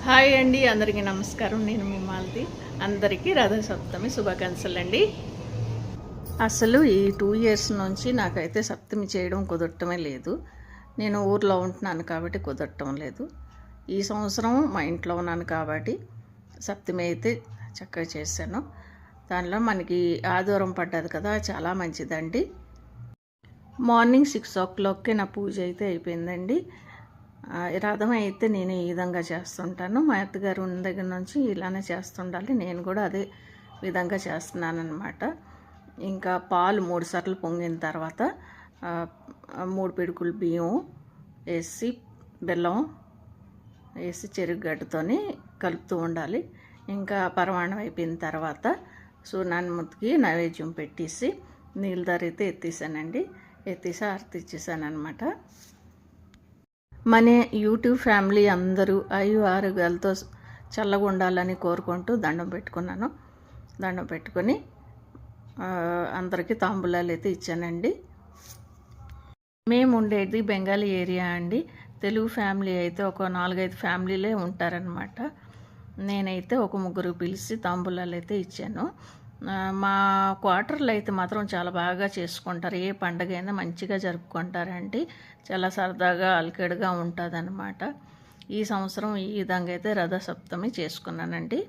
Hi అండి, అందరికీ నమస్కారం. నేను మీ మాలతి. అందరికీ రథసప్తమి శుభాకాంక్షలు అండి. అసలు ఈ 2 ఇయర్స్ నుంచి నాకైతే సప్తమి చేయడం కుదరటమే లేదు. నేను ఊర్లో ఉంటున్నాను కాబట్టి కుదరటం లేదు. ఈ సంవత్సరం మా ఇంట్లో ఉన్నాను కాబట్టి సప్తమి అయితే చక్కగా చేశాను. దానిలో మనకి ఆదివారం పడ్డది కదా, చాలా మంచిదండి. మార్నింగ్ 6 o'clockకే నా పూజ అయితే అయిపోయిందండి. రథం అయితే నేను ఈ విధంగా చేస్తుంటాను. మా అత్తగారు ఉన్న దగ్గర నుంచి ఇలానే చేస్తుండాలి, నేను కూడా అదే విధంగా చేస్తున్నాను అనమాట. ఇంకా పాలు 3 సార్లు పొంగిన తర్వాత 3 పిడుకులు బియ్యం వేసి బెల్లం వేసి చెరుగడ్డతోని కలుపుతూ ఉండాలి. ఇంకా పరమాణం అయిపోయిన తర్వాత సూర్యనారాయణమూర్తికి నైవేద్యం పెట్టేసి నీళ్ళ ధర అయితే ఎత్తేసానండి. ఎత్తేసి ఆరతి ఇచ్చేసాను అనమాట. మన యూట్యూబ్ ఫ్యామిలీ అందరూ ఆరోగ్యాలతో చల్లగా ఉండాలని కోరుకుంటూ దండం పెట్టుకున్నాను. దండం పెట్టుకొని అందరికీ తాంబూలాలు అయితే ఇచ్చానండి. మేము ఉండేది బెంగాలీ ఏరియా అండి. తెలుగు ఫ్యామిలీ అయితే ఒక 4-5 ఫ్యామిలీలే ఉంటారనమాట. నేనైతే ఒక 3 పిలిచి తాంబూలాలు అయితే ఇచ్చాను. మా క్వార్టర్లో అయితే మాత్రం చాలా బాగా చేసుకుంటారు. ఏ పండగ అయినా మంచిగా జరుపుకుంటారండి. చాలా సరదాగా అలికెడుగా ఉంటుంది అనమాట. ఈ సంవత్సరం ఈ విధంగా అయితే రథసప్తమి చేసుకున్నానండి.